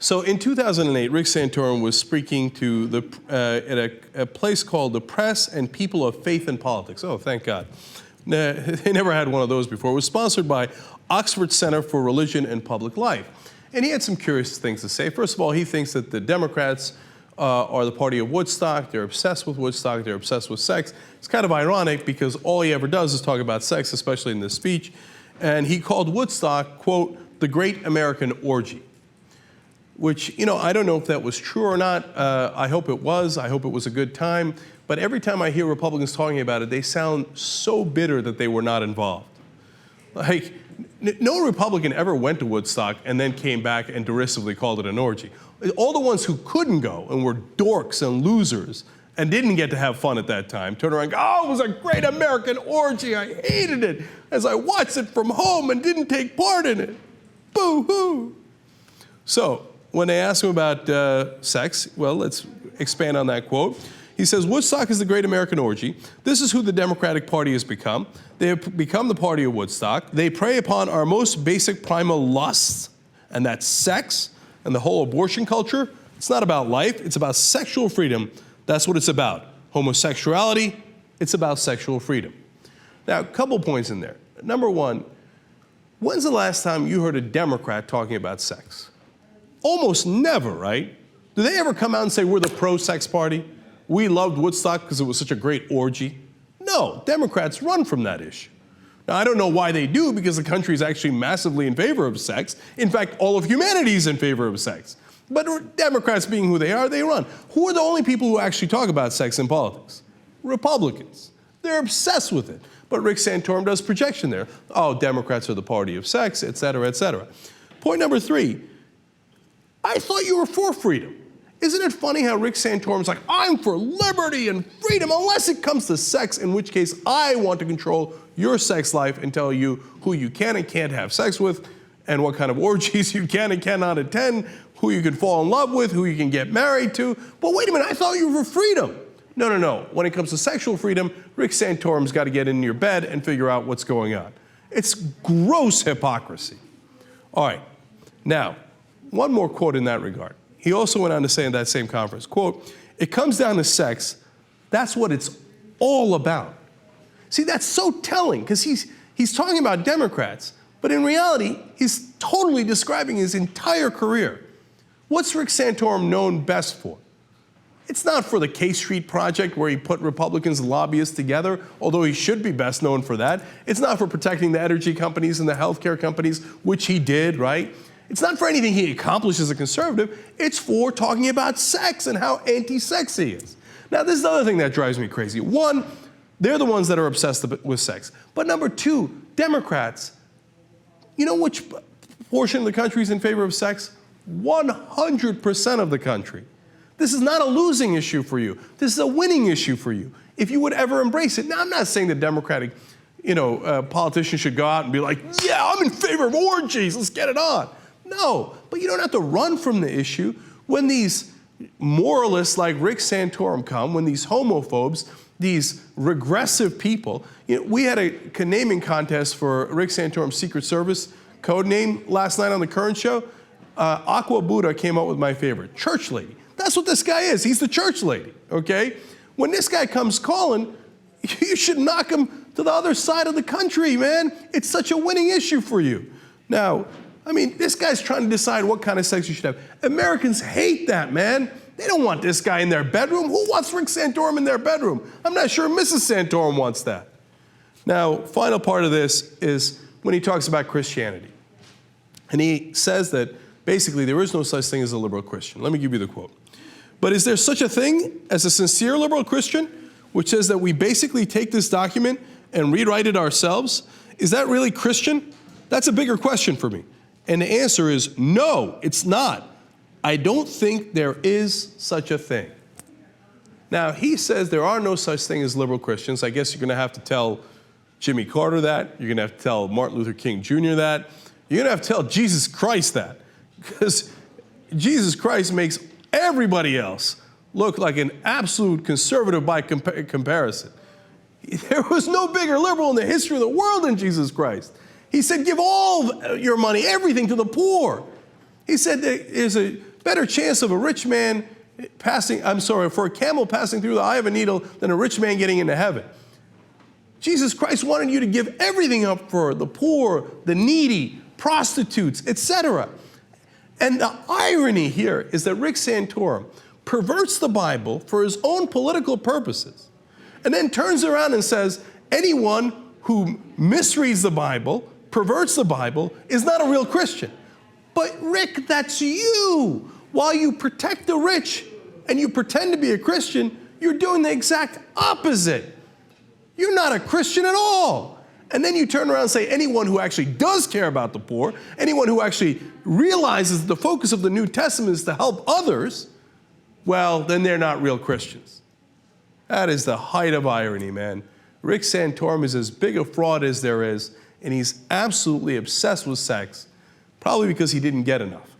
So in 2008, Rick Santorum was speaking to at a place called the Press and People of Faith and Politics. Oh, thank God. They never had one of those before. It was sponsored by Oxford Center for Religion and Public Life. And he had some curious things to say. First of all, he thinks that the Democrats are the party of Woodstock. They're obsessed with Woodstock. They're obsessed with sex. It's kind of ironic because all he ever does is talk about sex, especially in this speech. And he called Woodstock, quote, the great American orgy. Which, you know, I don't know if that was true or not. I hope it was. I hope it was a good time. But every time I hear Republicans talking about it, they sound so bitter that they were not involved. Like, no Republican ever went to Woodstock and then came back and derisively called it an orgy. All the ones who couldn't go and were dorks and losers and didn't get to have fun at that time turned around and go, oh, it was a great American orgy. I hated it as I watched it from home and didn't take part in it. Boo-hoo. So, when they ask him about sex, well, let's expand on that quote. He says, Woodstock is the great American orgy. This is who the Democratic Party has become. They have become the party of Woodstock. They prey upon our most basic primal lusts, and that's sex and the whole abortion culture. It's not about life. It's about sexual freedom. That's what it's about. Homosexuality, it's about sexual freedom. Now, a couple points in there. Number one, when's the last time you heard a Democrat talking about sex? Almost never, right? Do they ever come out and say, we're the pro-sex party? We loved Woodstock because it was such a great orgy? No, Democrats run from that issue. Now, I don't know why they do, because the country is actually massively in favor of sex. In fact, all of humanity is in favor of sex. But Democrats being who they are, they run. Who are the only people who actually talk about sex in politics? Republicans. They're obsessed with it. But Rick Santorum does projection there. Oh, Democrats are the party of sex, et cetera, et cetera. Point number three, I thought you were for freedom. Isn't it funny how Rick Santorum's like, I'm for liberty and freedom, unless it comes to sex, in which case I want to control your sex life and tell you who you can and can't have sex with, and what kind of orgies you can and cannot attend, who you can fall in love with, who you can get married to. But wait a minute, I thought you were for freedom. No, no, no. When it comes to sexual freedom, Rick Santorum's got to get in your bed and figure out what's going on. It's gross hypocrisy. All right, now, one more quote in that regard. He also went on to say in that same conference, quote, it comes down to sex. That's what it's all about. See, that's so telling, because he's talking about Democrats, but in reality, he's totally describing his entire career. What's Rick Santorum known best for? It's not for the K Street Project, where he put Republicans and lobbyists together, although he should be best known for that. It's not for protecting the energy companies and the healthcare companies, which he did, right? It's not for anything he accomplished as a conservative. It's for talking about sex and how anti-sex he is. Now, this is the other thing that drives me crazy. One, they're the ones that are obsessed with sex. But number two, Democrats, you know which portion of the country is in favor of sex? 100% of the country. This is not a losing issue for you. This is a winning issue for you, if you would ever embrace it. Now, I'm not saying the Democratic politicians should go out and be like, yeah, I'm in favor of orgies, let's get it on. No, but you don't have to run from the issue. When these moralists like Rick Santorum come, when these homophobes, these regressive people, we had a naming contest for Rick Santorum's Secret Service code name last night on the Current Show. Aqua Buddha came up with my favorite, Church Lady. That's what this guy is. He's the church lady, okay? When this guy comes calling, you should knock him to the other side of the country, man. It's such a winning issue for you. Now, I mean, this guy's trying to decide what kind of sex you should have. Americans hate that, man. They don't want this guy in their bedroom. Who wants Rick Santorum in their bedroom? I'm not sure Mrs. Santorum wants that. Now, final part of this is when he talks about Christianity. And he says that basically there is no such thing as a liberal Christian. Let me give you the quote. But is there such a thing as a sincere liberal Christian, which says that we basically take this document and rewrite it ourselves? Is that really Christian? That's a bigger question for me. And the answer is no, it's not. I don't think there is such a thing. Now, he says there are no such thing as liberal Christians. I guess you're going to have to tell Jimmy Carter that. You're going to have to tell Martin Luther King Jr. that. You're going to have to tell Jesus Christ that. Because Jesus Christ makes everybody else look like an absolute conservative by comparison. There was no bigger liberal in the history of the world than Jesus Christ. He said, give all your money, everything to the poor. He said there's a better chance of a rich man for a camel passing through the eye of a needle than a rich man getting into heaven. Jesus Christ wanted you to give everything up for the poor, the needy, prostitutes, etc. And the irony here is that Rick Santorum perverts the Bible for his own political purposes and then turns around and says anyone who misreads the Bible, perverts the Bible, is not a real Christian. But Rick, that's you. While you protect the rich and you pretend to be a Christian, you're doing the exact opposite. You're not a Christian at all. And then you turn around and say anyone who actually does care about the poor, anyone who actually realizes the focus of the New Testament is to help others, well, then they're not real Christians. That is the height of irony, man. Rick Santorum is as big a fraud as there is, and he's absolutely obsessed with sex, probably because he didn't get enough.